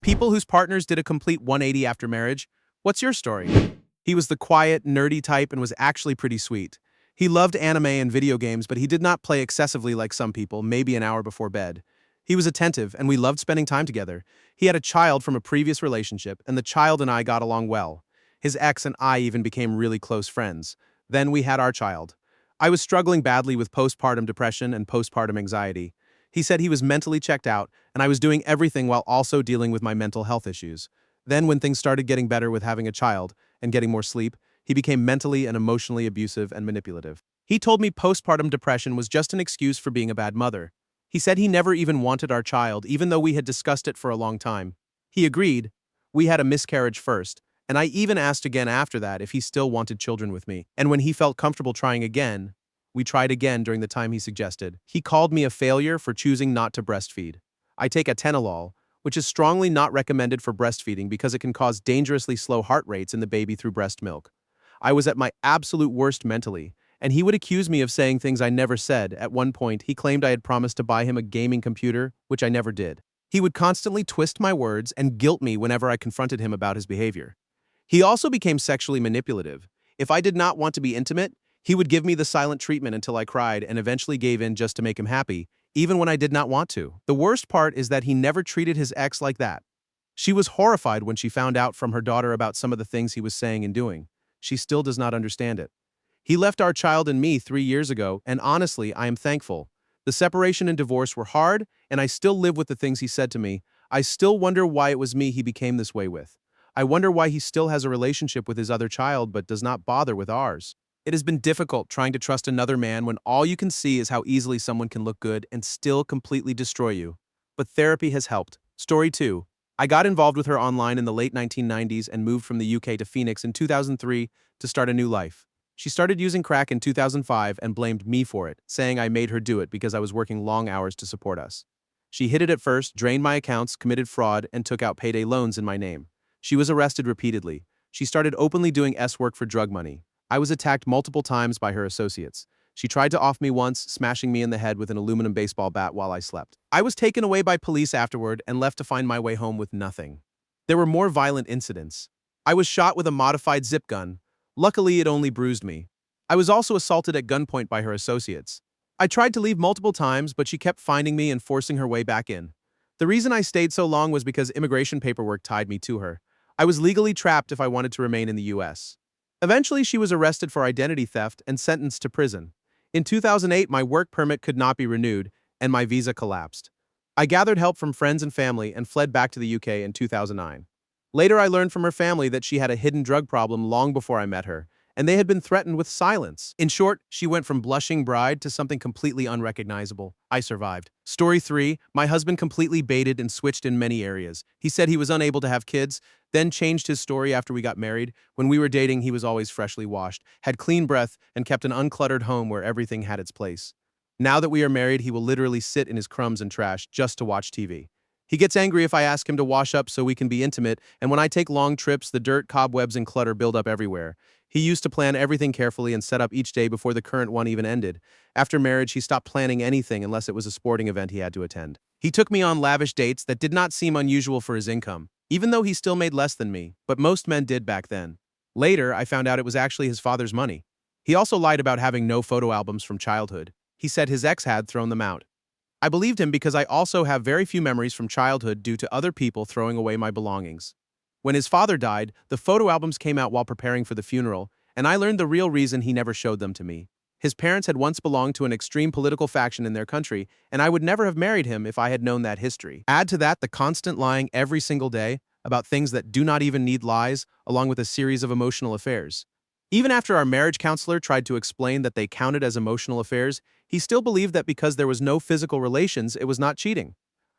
People whose partners did a complete 180 after marriage. What's your story? He was the quiet, nerdy type and was actually pretty sweet. He loved anime and video games, but he did not play excessively like some people, maybe an hour before bed. He was attentive, and we loved spending time together. He had a child from a previous relationship, and the child and I got along well. His ex and I even became really close friends. Then we had our child. I was struggling badly with postpartum depression and postpartum anxiety. He said he was mentally checked out, and I was doing everything while also dealing with my mental health issues. Then, when things started getting better with having a child and getting more sleep, he became mentally and emotionally abusive and manipulative. He told me postpartum depression was just an excuse for being a bad mother. He said he never even wanted our child, even though we had discussed it for a long time. He agreed. We had a miscarriage first, and I even asked again after that if he still wanted children with me. And when he felt comfortable trying again, we tried again during the time he suggested. He called me a failure for choosing not to breastfeed. I take atenolol, which is strongly not recommended for breastfeeding because it can cause dangerously slow heart rates in the baby through breast milk. I was at my absolute worst mentally, and he would accuse me of saying things I never said. At one point, he claimed I had promised to buy him a gaming computer, which I never did. He would constantly twist my words and guilt me whenever I confronted him about his behavior. He also became sexually manipulative. If I did not want to be intimate, he would give me the silent treatment until I cried and eventually gave in just to make him happy, even when I did not want to. The worst part is that he never treated his ex like that. She was horrified when she found out from her daughter about some of the things he was saying and doing. She still does not understand it. He left our child and me 3 years ago, and honestly, I am thankful. The separation and divorce were hard, and I still live with the things he said to me. I still wonder why it was me he became this way with. I wonder why he still has a relationship with his other child but does not bother with ours. It has been difficult trying to trust another man when all you can see is how easily someone can look good and still completely destroy you. But therapy has helped. Story 2. I got involved with her online in the late 1990s and moved from the UK to Phoenix in 2003 to start a new life. She started using crack in 2005 and blamed me for it, saying I made her do it because I was working long hours to support us. She hid it at first, drained my accounts, committed fraud, and took out payday loans in my name. She was arrested repeatedly. She started openly doing S-work for drug money. I was attacked multiple times by her associates. She tried to off me once, smashing me in the head with an aluminum baseball bat while I slept. I was taken away by police afterward and left to find my way home with nothing. There were more violent incidents. I was shot with a modified zip gun. Luckily, it only bruised me. I was also assaulted at gunpoint by her associates. I tried to leave multiple times, but she kept finding me and forcing her way back in. The reason I stayed so long was because immigration paperwork tied me to her. I was legally trapped if I wanted to remain in the US. Eventually, she was arrested for identity theft and sentenced to prison. In 2008, my work permit could not be renewed, and my visa collapsed. I gathered help from friends and family and fled back to the UK in 2009. Later, I learned from her family that she had a hidden drug problem long before I met her, and they had been threatened with silence. In short, she went from blushing bride to something completely unrecognizable. I survived. Story 3. My husband completely baited and switched in many areas. He said he was unable to have kids, then changed his story after we got married. When we were dating, he was always freshly washed, had clean breath, and kept an uncluttered home where everything had its place. Now that we are married, he will literally sit in his crumbs and trash just to watch TV. He gets angry if I ask him to wash up so we can be intimate, and when I take long trips, the dirt, cobwebs, and clutter build up everywhere. He used to plan everything carefully and set up each day before the current one even ended. After marriage, he stopped planning anything unless it was a sporting event he had to attend. He took me on lavish dates that did not seem unusual for his income, even though he still made less than me, but most men did back then. Later, I found out it was actually his father's money. He also lied about having no photo albums from childhood. He said his ex had thrown them out. I believed him because I also have very few memories from childhood due to other people throwing away my belongings. When his father died, the photo albums came out while preparing for the funeral, and I learned the real reason he never showed them to me. His parents had once belonged to an extreme political faction in their country, and I would never have married him if I had known that history. Add to that the constant lying every single day about things that do not even need lies, along with a series of emotional affairs. Even after our marriage counselor tried to explain that they counted as emotional affairs, he still believed that because there was no physical relations, it was not cheating.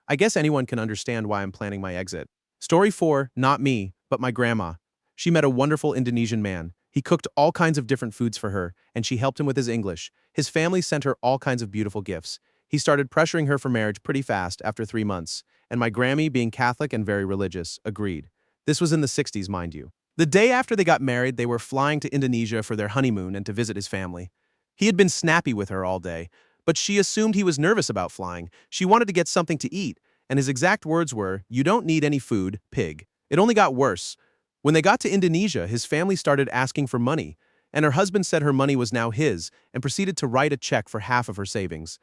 I guess anyone can understand why I'm planning my exit. Story 4, not me, but my grandma. She met a wonderful Indonesian man. He cooked all kinds of different foods for her, and she helped him with his English. His family sent her all kinds of beautiful gifts. He started pressuring her for marriage pretty fast after 3 months, and my Grammy, being Catholic and very religious, agreed. This was in the 60s, mind you. The day after they got married, they were flying to Indonesia for their honeymoon and to visit his family. He had been snappy with her all day, but she assumed he was nervous about flying. She wanted to get something to eat, and his exact words were, "You don't need any food, pig." It only got worse. When they got to Indonesia, his family started asking for money, and her husband said her money was now his and proceeded to write a check for half of her savings.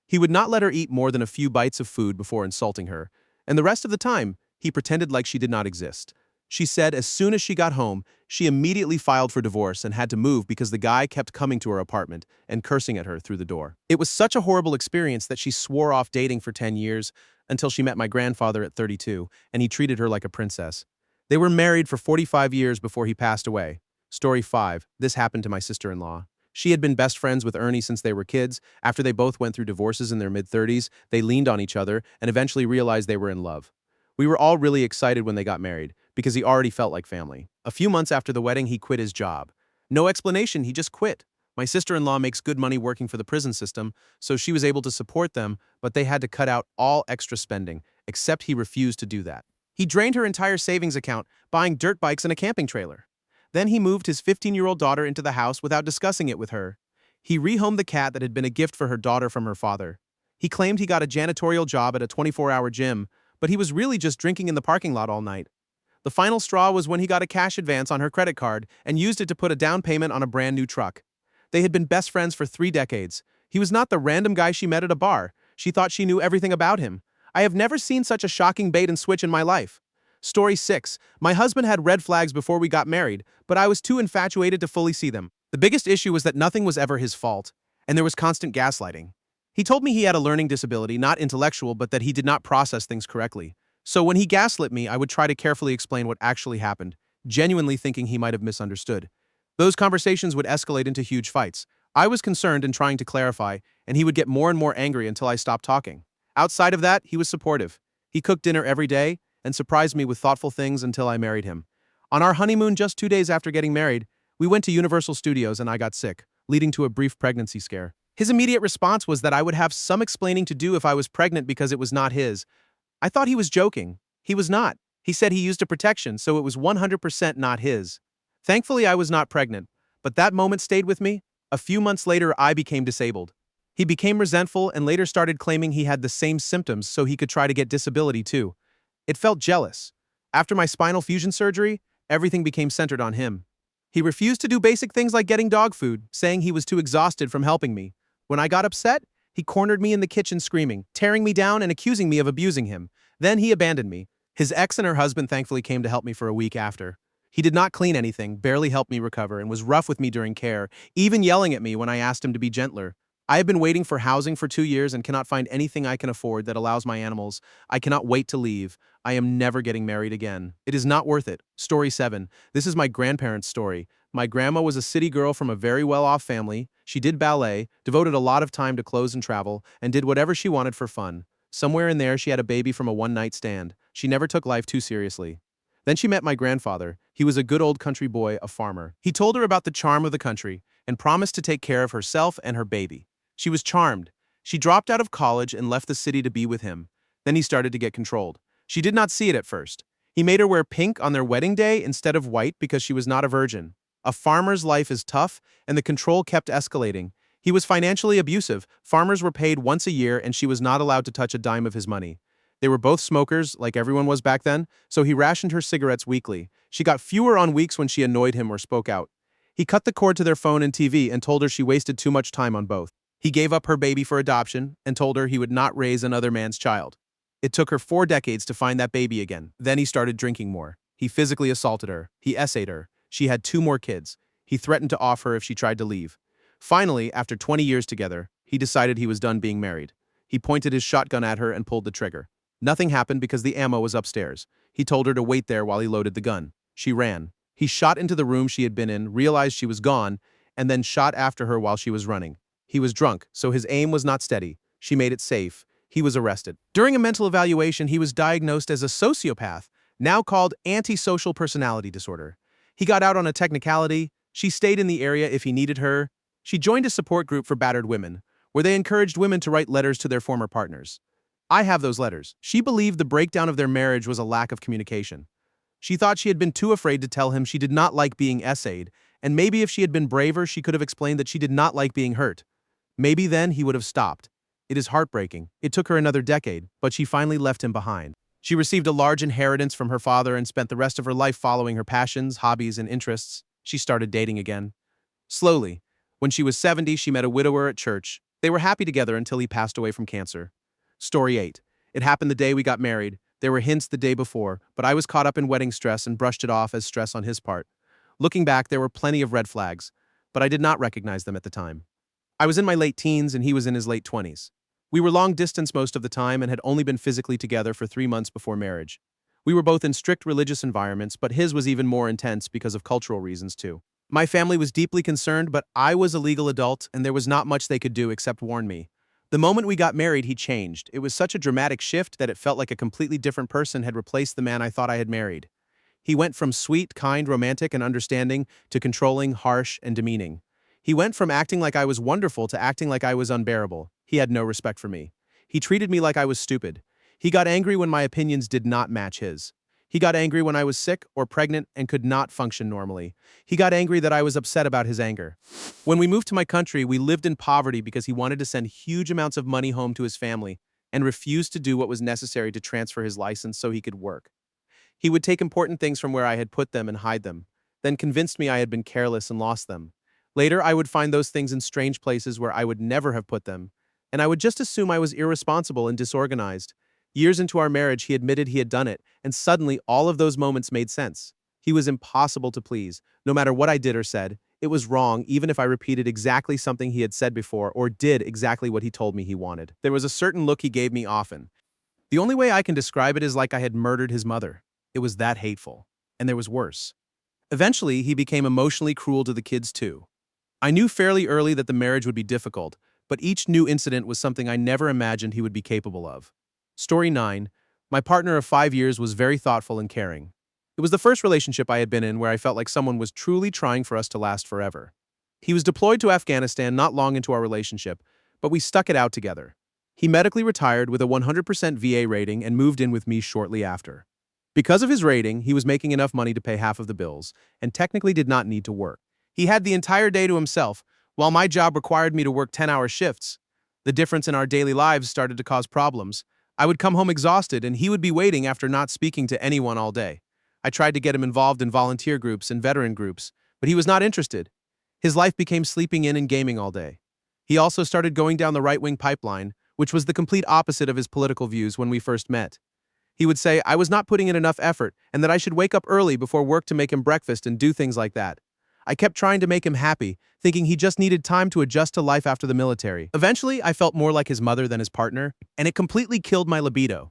He would not let her eat more than a few bites of food before insulting her, and the rest of the time, he pretended like she did not exist. She said as soon as she got home, she immediately filed for divorce and had to move because the guy kept coming to her apartment and cursing at her through the door. It was such a horrible experience that she swore off dating for 10 years until she met my grandfather at 32, and he treated her like a princess. They were married for 45 years before he passed away. Story 5. This happened to my sister-in-law. She had been best friends with Ernie since they were kids. After they both went through divorces in their mid-30s, they leaned on each other and eventually realized they were in love. We were all really excited when they got married, because he already felt like family. A few months after the wedding, he quit his job. No explanation, he just quit. My sister-in-law makes good money working for the prison system, so she was able to support them, but they had to cut out all extra spending, except he refused to do that. He drained her entire savings account, buying dirt bikes and a camping trailer. Then he moved his 15-year-old daughter into the house without discussing it with her. He rehomed the cat that had been a gift for her daughter from her father. He claimed he got a janitorial job at a 24-hour gym, but he was really just drinking in the parking lot all night. The final straw was when he got a cash advance on her credit card and used it to put a down payment on a brand new truck. They had been best friends for 3 decades. He was not the random guy she met at a bar. She thought she knew everything about him. I have never seen such a shocking bait and switch in my life. Story 6. My husband had red flags before we got married, but I was too infatuated to fully see them. The biggest issue was that nothing was ever his fault, and there was constant gaslighting. He told me he had a learning disability, not intellectual, but that he did not process things correctly. So when he gaslit me, I would try to carefully explain what actually happened, genuinely thinking he might have misunderstood. Those conversations would escalate into huge fights. I was concerned and trying to clarify, and he would get more and more angry until I stopped talking. Outside of that, he was supportive. He cooked dinner every day and surprised me with thoughtful things until I married him. On our honeymoon just 2 days after getting married, we went to Universal Studios and I got sick, leading to a brief pregnancy scare. His immediate response was that I would have some explaining to do if I was pregnant because it was not his. I thought he was joking. He was not. He said he used a protection, so it was 100% not his. Thankfully, I was not pregnant, but that moment stayed with me. A few months later, I became disabled. He became resentful and later started claiming he had the same symptoms so he could try to get disability too. It felt jealous. After my spinal fusion surgery, everything became centered on him. He refused to do basic things like getting dog food, saying he was too exhausted from helping me. When I got upset, he cornered me in the kitchen screaming, tearing me down and accusing me of abusing him. Then he abandoned me. His ex and her husband thankfully came to help me for a week after. He did not clean anything, barely helped me recover, and was rough with me during care, even yelling at me when I asked him to be gentler. I have been waiting for housing for 2 years and cannot find anything I can afford that allows my animals. I cannot wait to leave. I am never getting married again. It is not worth it. Story 7. This is my grandparents' story. My grandma was a city girl from a very well-off family. She did ballet, devoted a lot of time to clothes and travel, and did whatever she wanted for fun. Somewhere in there, she had a baby from a one-night stand. She never took life too seriously. Then she met my grandfather. He was a good old country boy, a farmer. He told her about the charm of the country and promised to take care of herself and her baby. She was charmed. She dropped out of college and left the city to be with him. Then he started to get controlled. She did not see it at first. He made her wear pink on their wedding day instead of white because she was not a virgin. A farmer's life is tough, and the control kept escalating. He was financially abusive. Farmers were paid once a year, and she was not allowed to touch a dime of his money. They were both smokers, like everyone was back then, so he rationed her cigarettes weekly. She got fewer on weeks when she annoyed him or spoke out. He cut the cord to their phone and TV and told her she wasted too much time on both. He gave up her baby for adoption and told her he would not raise another man's child. It took her 4 decades to find that baby again. Then he started drinking more. He physically assaulted her. He essayed her. She had 2 more kids. He threatened to off her if she tried to leave. Finally, after 20 years together, he decided he was done being married. He pointed his shotgun at her and pulled the trigger. Nothing happened because the ammo was upstairs. He told her to wait there while he loaded the gun. She ran. He shot into the room she had been in, realized she was gone, and then shot after her while she was running. He was drunk, so his aim was not steady. She made it safe. He was arrested. During a mental evaluation, he was diagnosed as a sociopath, now called antisocial personality disorder. He got out on a technicality. She stayed in the area if he needed her. She joined a support group for battered women, where they encouraged women to write letters to their former partners. I have those letters. She believed the breakdown of their marriage was a lack of communication. She thought she had been too afraid to tell him she did not like being essayed, and maybe if she had been braver, she could have explained that she did not like being hurt. Maybe then he would have stopped. It is heartbreaking. It took her another decade, but she finally left him behind. She received a large inheritance from her father and spent the rest of her life following her passions, hobbies, and interests. She started dating again. Slowly. When she was 70, she met a widower at church. They were happy together until he passed away from cancer. Story 8. It happened the day we got married. There were hints the day before, but I was caught up in wedding stress and brushed it off as stress on his part. Looking back, there were plenty of red flags, but I did not recognize them at the time. I was in my late teens and he was in his late 20s. We were long distance most of the time and had only been physically together for 3 months before marriage. We were both in strict religious environments, but his was even more intense because of cultural reasons too. My family was deeply concerned, but I was a legal adult and there was not much they could do except warn me. The moment we got married, he changed. It was such a dramatic shift that it felt like a completely different person had replaced the man I thought I had married. He went from sweet, kind, romantic, and understanding to controlling, harsh, and demeaning. He went from acting like I was wonderful to acting like I was unbearable. He had no respect for me. He treated me like I was stupid. He got angry when my opinions did not match his. He got angry when I was sick or pregnant and could not function normally. He got angry that I was upset about his anger. When we moved to my country, we lived in poverty because he wanted to send huge amounts of money home to his family and refused to do what was necessary to transfer his license so he could work. He would take important things from where I had put them and hide them, then convinced me I had been careless and lost them. Later, I would find those things in strange places where I would never have put them, and I would just assume I was irresponsible and disorganized. Years into our marriage, he admitted he had done it, and suddenly all of those moments made sense. He was impossible to please. No matter what I did or said, it was wrong even if I repeated exactly something he had said before or did exactly what he told me he wanted. There was a certain look he gave me often. The only way I can describe it is like I had murdered his mother. It was that hateful. And there was worse. Eventually, he became emotionally cruel to the kids too. I knew fairly early that the marriage would be difficult, but each new incident was something I never imagined he would be capable of. Story 9. My partner of 5 years was very thoughtful and caring. It was the first relationship I had been in where I felt like someone was truly trying for us to last forever. He was deployed to Afghanistan not long into our relationship, but we stuck it out together. He medically retired with a 100% VA rating and moved in with me shortly after. Because of his rating, he was making enough money to pay half of the bills, and technically did not need to work. He had the entire day to himself, while my job required me to work 10-hour shifts. The difference in our daily lives started to cause problems. I would come home exhausted, and he would be waiting after not speaking to anyone all day. I tried to get him involved in volunteer groups and veteran groups, but he was not interested. His life became sleeping in and gaming all day. He also started going down the right-wing pipeline, which was the complete opposite of his political views when we first met. He would say I was not putting in enough effort and that I should wake up early before work to make him breakfast and do things like that. I kept trying to make him happy, thinking he just needed time to adjust to life after the military. Eventually, I felt more like his mother than his partner, and it completely killed my libido.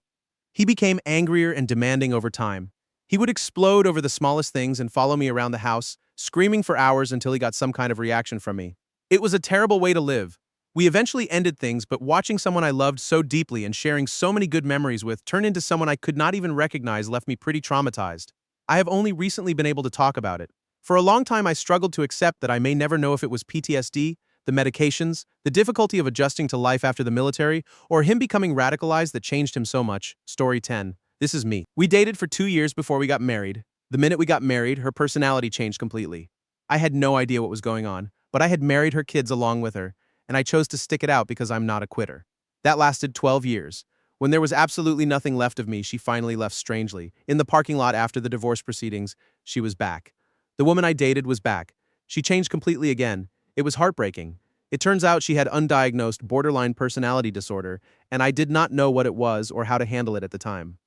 He became angrier and demanding over time. He would explode over the smallest things and follow me around the house, screaming for hours until he got some kind of reaction from me. It was a terrible way to live. We eventually ended things, but watching someone I loved so deeply and sharing so many good memories with turn into someone I could not even recognize left me pretty traumatized. I have only recently been able to talk about it. For a long time, I struggled to accept that I may never know if it was PTSD, the medications, the difficulty of adjusting to life after the military, or him becoming radicalized that changed him so much. Story 10. This is me. We dated for 2 years before we got married. The minute we got married, her personality changed completely. I had no idea what was going on, but I had married her kids along with her, and I chose to stick it out because I'm not a quitter. That lasted 12 years. When there was absolutely nothing left of me, she finally left strangely. In the parking lot after the divorce proceedings, she was back. The woman I dated was back. She changed completely again. It was heartbreaking. It turns out she had undiagnosed borderline personality disorder, and I did not know what it was or how to handle it at the time.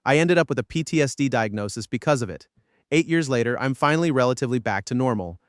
I ended up with a PTSD diagnosis because of it. 8 years later, I'm finally relatively back to normal.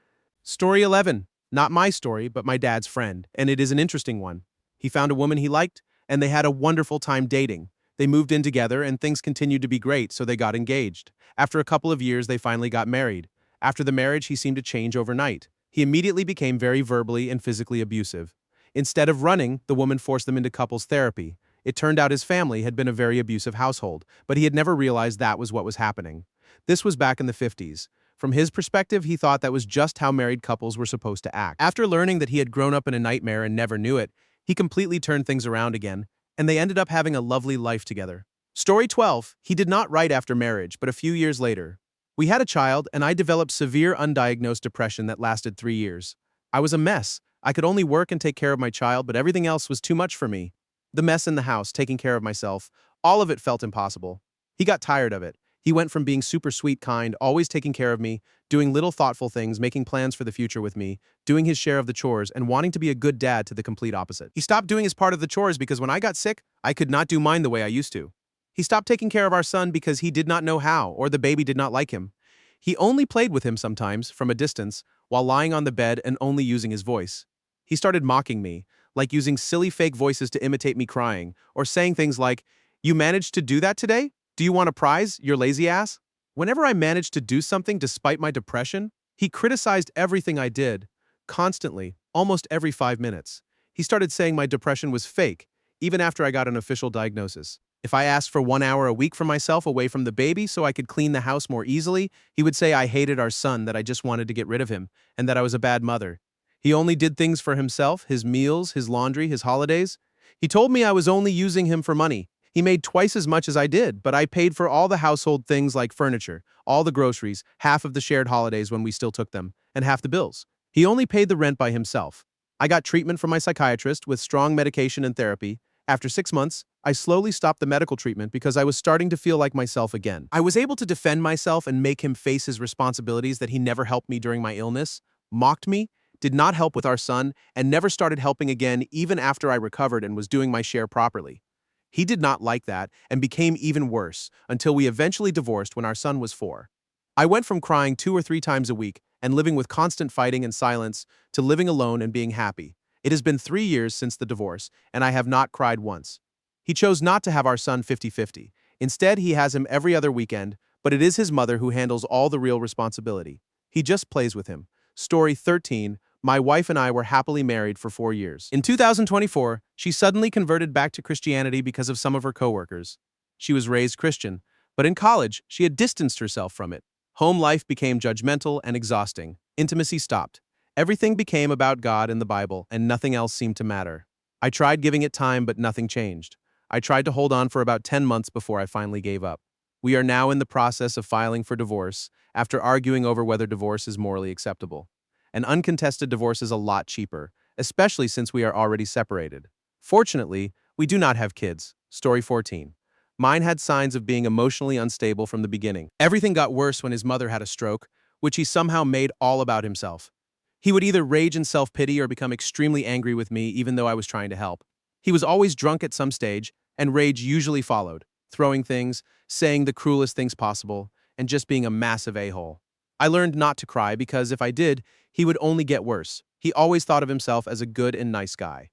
Story 11. Not my story, but my dad's friend, and it is an interesting one. He found a woman he liked, and they had a wonderful time dating. They moved in together, and things continued to be great, so they got engaged. After a couple of years, they finally got married. After the marriage, he seemed to change overnight. He immediately became very verbally and physically abusive. Instead of running, the woman forced them into couples therapy. It turned out his family had been a very abusive household, but he had never realized that was what was happening. This was back in the 50s. From his perspective, he thought that was just how married couples were supposed to act. After learning that he had grown up in a nightmare and never knew it, he completely turned things around again, and they ended up having a lovely life together. Story 12. He did not write after marriage, but a few years later. We had a child, and I developed severe undiagnosed depression that lasted 3 years. I was a mess. I could only work and take care of my child, but everything else was too much for me. The mess in the house, taking care of myself, all of it felt impossible. He got tired of it. He went from being super sweet, kind, always taking care of me, doing little thoughtful things, making plans for the future with me, doing his share of the chores, and wanting to be a good dad to the complete opposite. He stopped doing his part of the chores because when I got sick, I could not do mine the way I used to. He stopped taking care of our son because he did not know how, or the baby did not like him. He only played with him sometimes, from a distance, while lying on the bed and only using his voice. He started mocking me, like using silly fake voices to imitate me crying, or saying things like, "You managed to do that today? Do you want a prize, your lazy ass?" Whenever I managed to do something despite my depression, he criticized everything I did, constantly, almost every 5 minutes. He started saying my depression was fake, even after I got an official diagnosis. If I asked for 1 hour a week for myself away from the baby so I could clean the house more easily, he would say I hated our son, that I just wanted to get rid of him, and that I was a bad mother. He only did things for himself, his meals, his laundry, his holidays. He told me I was only using him for money. He made twice as much as I did, but I paid for all the household things like furniture, all the groceries, half of the shared holidays when we still took them, and half the bills. He only paid the rent by himself. I got treatment from my psychiatrist with strong medication and therapy. After 6 months, I slowly stopped the medical treatment because I was starting to feel like myself again. I was able to defend myself and make him face his responsibilities that he never helped me during my illness, mocked me, did not help with our son, and never started helping again even after I recovered and was doing my share properly. He did not like that and became even worse until we eventually divorced when our son was 4. I went from crying 2 or 3 times a week and living with constant fighting and silence to living alone and being happy. It has been 3 years since the divorce, and I have not cried once. He chose not to have our son 50-50. Instead, he has him every other weekend, but it is his mother who handles all the real responsibility. He just plays with him. Story 13. My wife and I were happily married for 4 years. In 2024, she suddenly converted back to Christianity because of some of her coworkers. She was raised Christian, but in college, she had distanced herself from it. Home life became judgmental and exhausting. Intimacy stopped. Everything became about God and the Bible, and nothing else seemed to matter. I tried giving it time, but nothing changed. I tried to hold on for about 10 months before I finally gave up. We are now in the process of filing for divorce after arguing over whether divorce is morally acceptable. An uncontested divorce is a lot cheaper, especially since we are already separated. Fortunately, we do not have kids. Story 14. Mine had signs of being emotionally unstable from the beginning. Everything got worse when his mother had a stroke, which he somehow made all about himself. He would either rage in self-pity or become extremely angry with me even though I was trying to help. He was always drunk at some stage, and rage usually followed, throwing things, saying the cruelest things possible, and just being a massive a-hole. I learned not to cry because if I did, he would only get worse. He always thought of himself as a good and nice guy.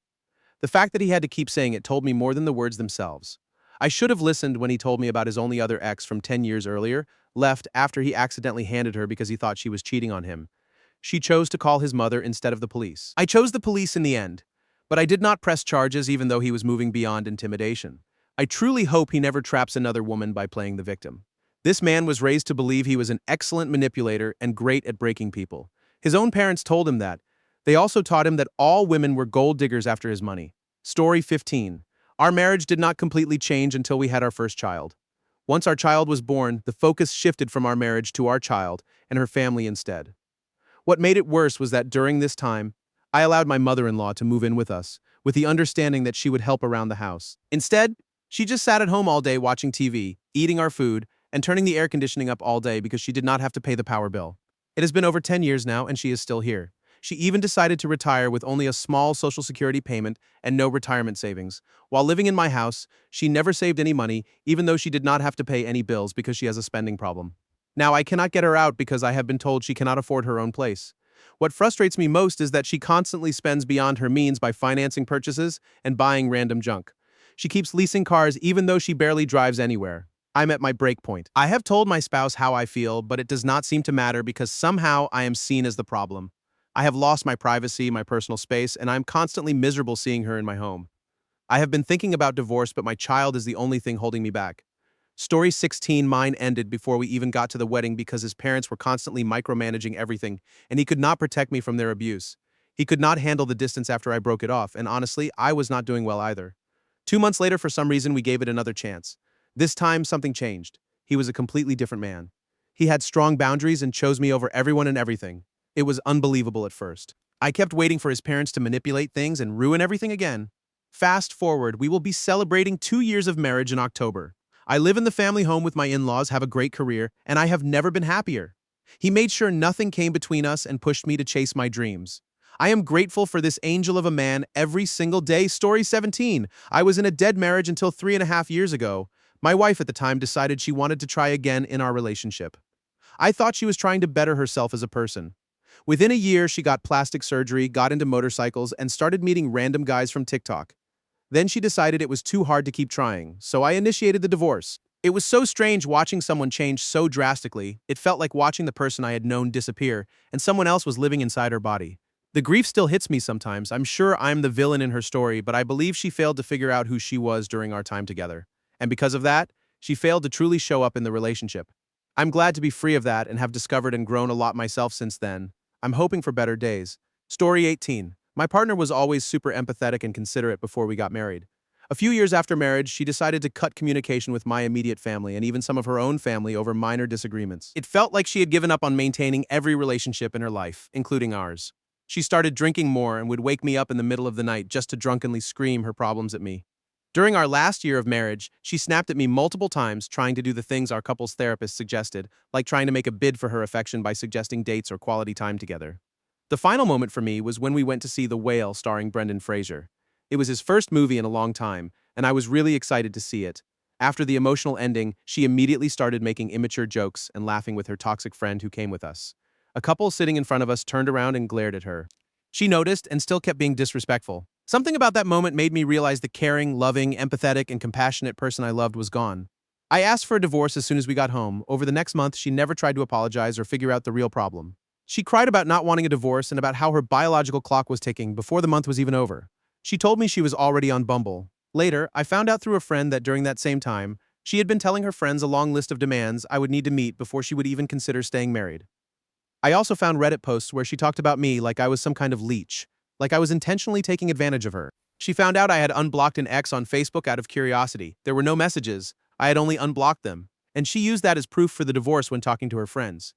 The fact that he had to keep saying it told me more than the words themselves. I should have listened when he told me about his only other ex from 10 years earlier, left after he accidentally handed her because he thought she was cheating on him. She chose to call his mother instead of the police. I chose the police in the end, but I did not press charges even though he was moving beyond intimidation. I truly hope he never traps another woman by playing the victim. This man was raised to believe he was an excellent manipulator and great at breaking people. His own parents told him that. They also taught him that all women were gold diggers after his money. Story 15. Our marriage did not completely change until we had our first child. Once our child was born, the focus shifted from our marriage to our child and her family instead. What made it worse was that during this time, I allowed my mother-in-law to move in with us, with the understanding that she would help around the house. Instead, she just sat at home all day watching TV, eating our food, and turning the air conditioning up all day because she did not have to pay the power bill. It has been over 10 years now, and she is still here. She even decided to retire with only a small Social Security payment and no retirement savings. While living in my house, she never saved any money, even though she did not have to pay any bills because she has a spending problem. Now, I cannot get her out because I have been told she cannot afford her own place. What frustrates me most is that she constantly spends beyond her means by financing purchases and buying random junk. She keeps leasing cars even though she barely drives anywhere. I'm at my break point. I have told my spouse how I feel, but it does not seem to matter because somehow I am seen as the problem. I have lost my privacy, my personal space, and I'm constantly miserable seeing her in my home. I have been thinking about divorce, but my child is the only thing holding me back. Story 16. Mine ended before we even got to the wedding because his parents were constantly micromanaging everything, and he could not protect me from their abuse. He could not handle the distance after I broke it off, and honestly, I was not doing well either. 2 months later, for some reason, we gave it another chance. This time, something changed. He was a completely different man. He had strong boundaries and chose me over everyone and everything. It was unbelievable at first. I kept waiting for his parents to manipulate things and ruin everything again. Fast forward, we will be celebrating 2 years of marriage in October. I live in the family home with my in-laws, have a great career, and I have never been happier. He made sure nothing came between us and pushed me to chase my dreams. I am grateful for this angel of a man every single day. Story 17. I was in a dead marriage until 3.5 years ago. My wife at the time decided she wanted to try again in our relationship. I thought she was trying to better herself as a person. Within a year, she got plastic surgery, got into motorcycles, and started meeting random guys from TikTok. Then she decided it was too hard to keep trying, so I initiated the divorce. It was so strange watching someone change so drastically. It felt like watching the person I had known disappear, and someone else was living inside her body. The grief still hits me sometimes. I'm sure I'm the villain in her story, but I believe she failed to figure out who she was during our time together. And because of that, she failed to truly show up in the relationship. I'm glad to be free of that and have discovered and grown a lot myself since then. I'm hoping for better days. Story 18. My partner was always super empathetic and considerate before we got married. A few years after marriage, she decided to cut communication with my immediate family and even some of her own family over minor disagreements. It felt like she had given up on maintaining every relationship in her life, including ours. She started drinking more and would wake me up in the middle of the night just to drunkenly scream her problems at me. During our last year of marriage, she snapped at me multiple times trying to do the things our couple's therapist suggested, like trying to make a bid for her affection by suggesting dates or quality time together. The final moment for me was when we went to see The Whale starring Brendan Fraser. It was his first movie in a long time, and I was really excited to see it. After the emotional ending, she immediately started making immature jokes and laughing with her toxic friend who came with us. A couple sitting in front of us turned around and glared at her. She noticed and still kept being disrespectful. Something about that moment made me realize the caring, loving, empathetic, and compassionate person I loved was gone. I asked for a divorce as soon as we got home. Over the next month, she never tried to apologize or figure out the real problem. She cried about not wanting a divorce and about how her biological clock was ticking before the month was even over. She told me she was already on Bumble. Later, I found out through a friend that during that same time, she had been telling her friends a long list of demands I would need to meet before she would even consider staying married. I also found Reddit posts where she talked about me like I was some kind of leech, like I was intentionally taking advantage of her. She found out I had unblocked an ex on Facebook out of curiosity. There were no messages, I had only unblocked them, and she used that as proof for the divorce when talking to her friends.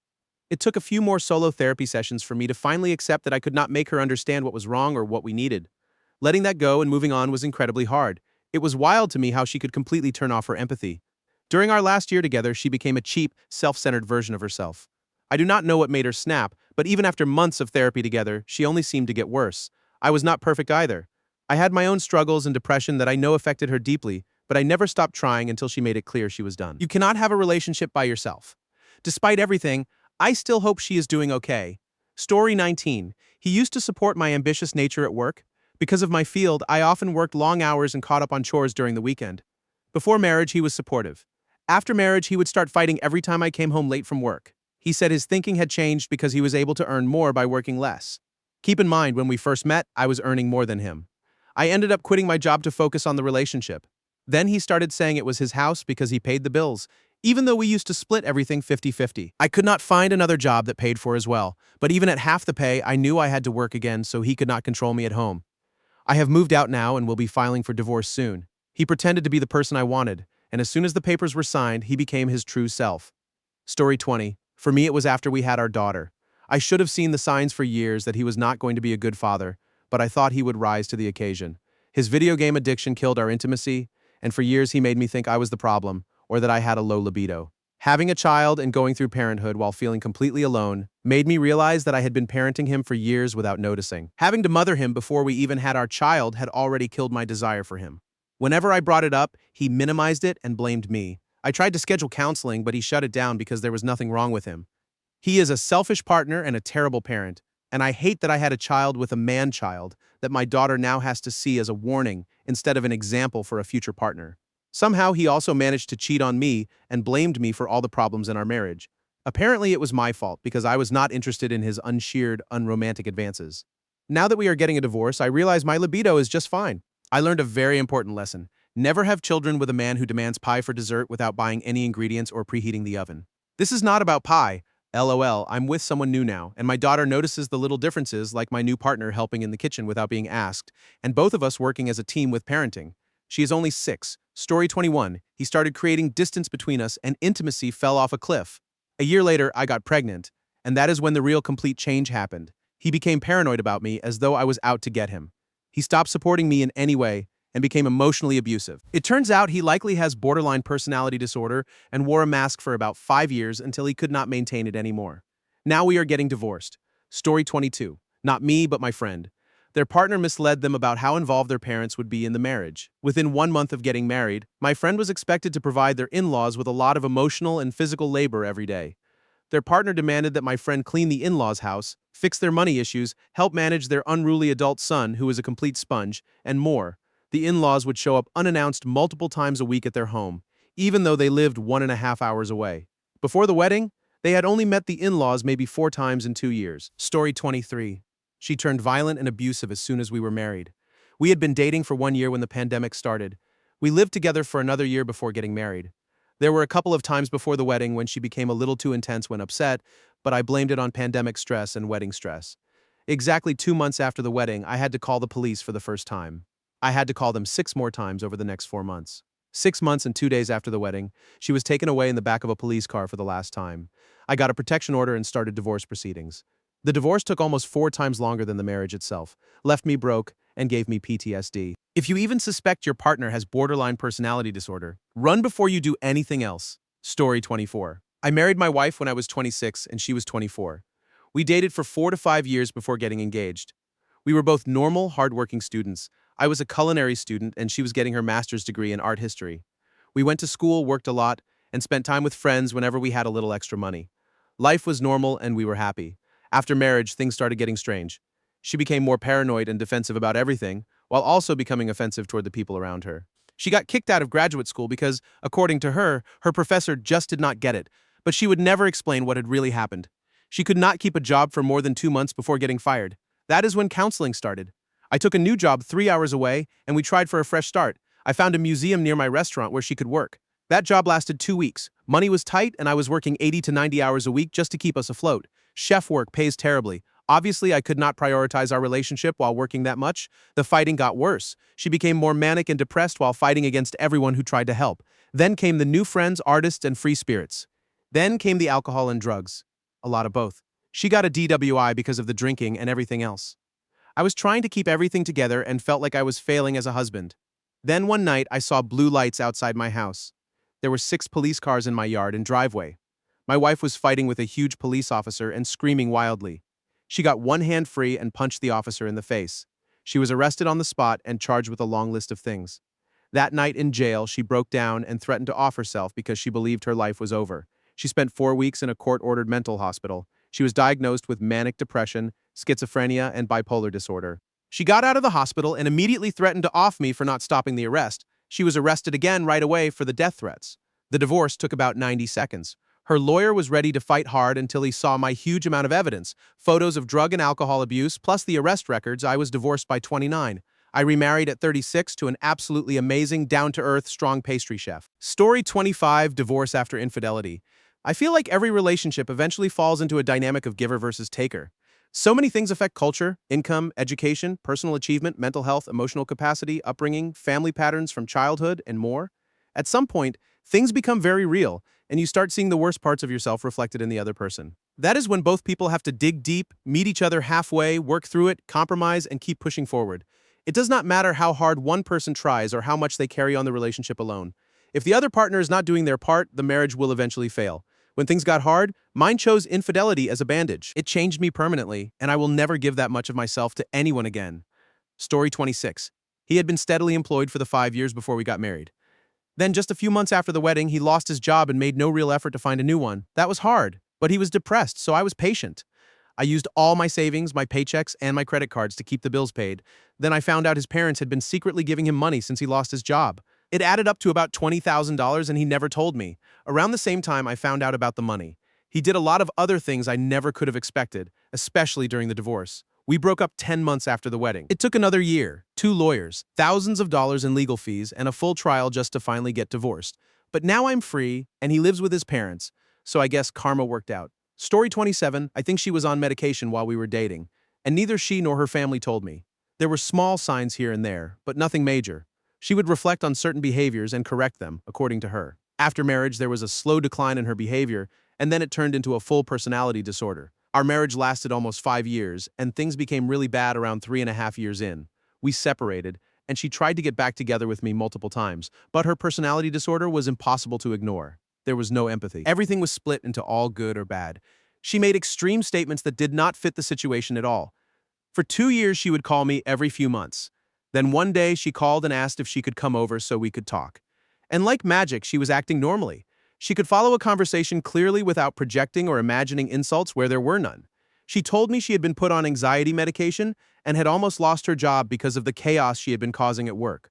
It took a few more solo therapy sessions for me to finally accept that I could not make her understand what was wrong or what we needed. Letting that go and moving on was incredibly hard. It was wild to me how she could completely turn off her empathy. During our last year together, she became a cheap, self-centered version of herself. I do not know what made her snap, but even after months of therapy together, she only seemed to get worse. I was not perfect either. I had my own struggles and depression that I know affected her deeply, but I never stopped trying until she made it clear she was done. You cannot have a relationship by yourself. Despite everything, I still hope she is doing okay. Story 19. He used to support my ambitious nature at work. Because of my field, I often worked long hours and caught up on chores during the weekend. Before marriage, he was supportive. After marriage, he would start fighting every time I came home late from work. He said his thinking had changed because he was able to earn more by working less. Keep in mind, when we first met, I was earning more than him. I ended up quitting my job to focus on the relationship. Then he started saying it was his house because he paid the bills, even though we used to split everything 50-50. I could not find another job that paid for as well, but even at half the pay, I knew I had to work again so he could not control me at home. I have moved out now and will be filing for divorce soon. He pretended to be the person I wanted, and as soon as the papers were signed, he became his true self. Story 20. For me, it was after we had our daughter. I should have seen the signs for years that he was not going to be a good father, but I thought he would rise to the occasion. His video game addiction killed our intimacy, and for years he made me think I was the problem, or that I had a low libido. Having a child and going through parenthood while feeling completely alone made me realize that I had been parenting him for years without noticing. Having to mother him before we even had our child had already killed my desire for him. Whenever I brought it up, he minimized it and blamed me. I tried to schedule counseling, but he shut it down because there was nothing wrong with him. He is a selfish partner and a terrible parent, and I hate that I had a child with a man-child that my daughter now has to see as a warning instead of an example for a future partner. Somehow he also managed to cheat on me and blamed me for all the problems in our marriage. Apparently it was my fault because I was not interested in his unsheared, unromantic advances. Now that we are getting a divorce, I realize my libido is just fine. I learned a very important lesson. Never have children with a man who demands pie for dessert without buying any ingredients or preheating the oven. This is not about pie. LOL, I'm with someone new now, and my daughter notices the little differences like my new partner helping in the kitchen without being asked, and both of us working as a team with parenting. She is only 6. Story 21. He started creating distance between us and intimacy fell off a cliff. A year later, I got pregnant, and that is when the real complete change happened. He became paranoid about me as though I was out to get him. He stopped supporting me in any way, and became emotionally abusive. It turns out he likely has borderline personality disorder and wore a mask for about 5 years until he could not maintain it anymore. Now we are getting divorced. Story 22. Not me, but my friend. Their partner misled them about how involved their parents would be in the marriage. Within 1 month of getting married, my friend was expected to provide their in-laws with a lot of emotional and physical labor every day. Their partner demanded that my friend clean the in-laws' house, fix their money issues, help manage their unruly adult son who was a complete sponge, and more. The in-laws would show up unannounced multiple times a week at their home, even though they lived 1.5 hours away. Before the wedding, they had only met the in-laws maybe 4 times in 2 years. Story 23. She turned violent and abusive as soon as we were married. We had been dating for 1 year when the pandemic started. We lived together for another year before getting married. There were a couple of times before the wedding when she became a little too intense when upset, but I blamed it on pandemic stress and wedding stress. Exactly 2 months after the wedding, I had to call the police for the first time. I had to call them 6 more times over the next 4 months. 6 months and 2 days after the wedding, she was taken away in the back of a police car for the last time. I got a protection order and started divorce proceedings. The divorce took almost 4 times longer than the marriage itself, left me broke, and gave me PTSD. If you even suspect your partner has borderline personality disorder, run before you do anything else. Story 24. I married my wife when I was 26 and she was 24. We dated for 4 to 5 years before getting engaged. We were both normal, hardworking students. I was a culinary student and she was getting her master's degree in art history. We went to school, worked a lot, and spent time with friends whenever we had a little extra money. Life was normal and we were happy. After marriage, things started getting strange. She became more paranoid and defensive about everything, while also becoming offensive toward the people around her. She got kicked out of graduate school because, according to her professor just did not get it, but she would never explain what had really happened. She could not keep a job for more than 2 months before getting fired. That is when counseling started. I took a new job 3 hours away, and we tried for a fresh start. I found a museum near my restaurant where she could work. That job lasted 2 weeks. Money was tight, and I was working 80 to 90 hours a week just to keep us afloat. Chef work pays terribly. Obviously, I could not prioritize our relationship while working that much. The fighting got worse. She became more manic and depressed while fighting against everyone who tried to help. Then came the new friends, artists, and free spirits. Then came the alcohol and drugs. A lot of both. She got a DWI because of the drinking and everything else. I was trying to keep everything together and felt like I was failing as a husband. Then one night, I saw blue lights outside my house. There were 6 police cars in my yard and driveway. My wife was fighting with a huge police officer and screaming wildly. She got one hand free and punched the officer in the face. She was arrested on the spot and charged with a long list of things. That night in jail, she broke down and threatened to off herself because she believed her life was over. She spent 4 weeks in a court-ordered mental hospital. She was diagnosed with manic depression, schizophrenia, and bipolar disorder. She got out of the hospital and immediately threatened to off me for not stopping the arrest. She was arrested again right away for the death threats. The divorce took about 90 seconds. Her lawyer was ready to fight hard until he saw my huge amount of evidence, photos of drug and alcohol abuse, plus the arrest records. I was divorced by 29. I remarried at 36 to an absolutely amazing, down-to-earth, strong pastry chef. Story 25, divorce after infidelity. I feel like every relationship eventually falls into a dynamic of giver versus taker. So many things affect culture, income, education, personal achievement, mental health, emotional capacity, upbringing, family patterns from childhood, and more. At some point, things become very real, and you start seeing the worst parts of yourself reflected in the other person. That is when both people have to dig deep, meet each other halfway, work through it, compromise, and keep pushing forward. It does not matter how hard one person tries or how much they carry on the relationship alone. If the other partner is not doing their part, the marriage will eventually fail. When things got hard, mine chose infidelity as a bandage. It changed me permanently, and I will never give that much of myself to anyone again. Story 26. He had been steadily employed for the 5 years before we got married. Then, just a few months after the wedding, he lost his job and made no real effort to find a new one. That was hard, but he was depressed, so I was patient. I used all my savings, my paychecks, and my credit cards to keep the bills paid. Then I found out his parents had been secretly giving him money since he lost his job. It added up to about $20,000 and he never told me. Around the same time, I found out about the money. He did a lot of other things I never could have expected, especially during the divorce. We broke up 10 months after the wedding. It took another year, 2 lawyers, thousands of dollars in legal fees, and a full trial just to finally get divorced. But now I'm free, and he lives with his parents, so I guess karma worked out. Story 27, I think she was on medication while we were dating, and neither she nor her family told me. There were small signs here and there, but nothing major. She would reflect on certain behaviors and correct them, according to her. After marriage, there was a slow decline in her behavior, and then it turned into a full personality disorder. Our marriage lasted almost 5 years, and things became really bad around 3.5 years in. We separated, and she tried to get back together with me multiple times, but her personality disorder was impossible to ignore. There was no empathy. Everything was split into all good or bad. She made extreme statements that did not fit the situation at all. For 2 years, she would call me every few months. Then one day, she called and asked if she could come over so we could talk. And like magic, she was acting normally. She could follow a conversation clearly without projecting or imagining insults where there were none. She told me she had been put on anxiety medication and had almost lost her job because of the chaos she had been causing at work.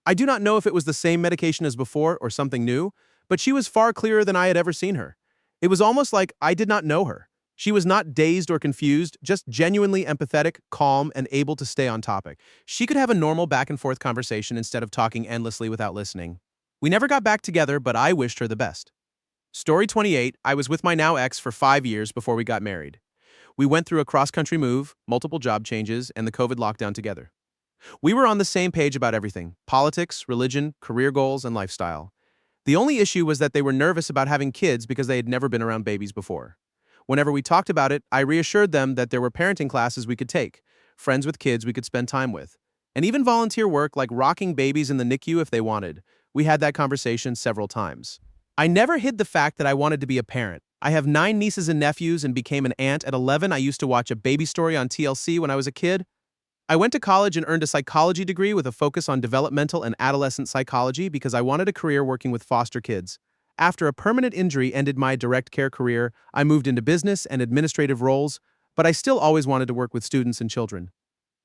I do not know if it was the same medication as before or something new, but she was far clearer than I had ever seen her. It was almost like I did not know her. She was not dazed or confused, just genuinely empathetic, calm, and able to stay on topic. She could have a normal back and forth conversation instead of talking endlessly without listening. We never got back together, but I wished her the best. Story 28, I was with my now ex for 5 years before we got married. We went through a cross-country move, multiple job changes, and the COVID lockdown together. We were on the same page about everything: politics, religion, career goals, and lifestyle. The only issue was that they were nervous about having kids because they had never been around babies before. Whenever we talked about it, I reassured them that there were parenting classes we could take, friends with kids we could spend time with, and even volunteer work like rocking babies in the NICU if they wanted. We had that conversation several times. I never hid the fact that I wanted to be a parent. I have 9 nieces and nephews and became an aunt at 11. I used to watch A Baby Story on TLC when I was a kid. I went to college and earned a psychology degree with a focus on developmental and adolescent psychology because I wanted a career working with foster kids. After a permanent injury ended my direct care career, I moved into business and administrative roles, but I still always wanted to work with students and children.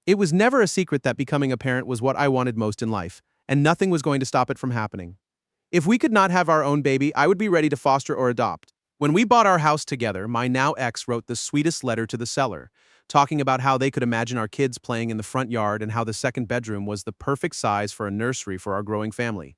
It was never a secret that becoming a parent was what I wanted most in life, and nothing was going to stop it from happening. If we could not have our own baby, I would be ready to foster or adopt. When we bought our house together, my now ex wrote the sweetest letter to the seller, talking about how they could imagine our kids playing in the front yard and how the second bedroom was the perfect size for a nursery for our growing family.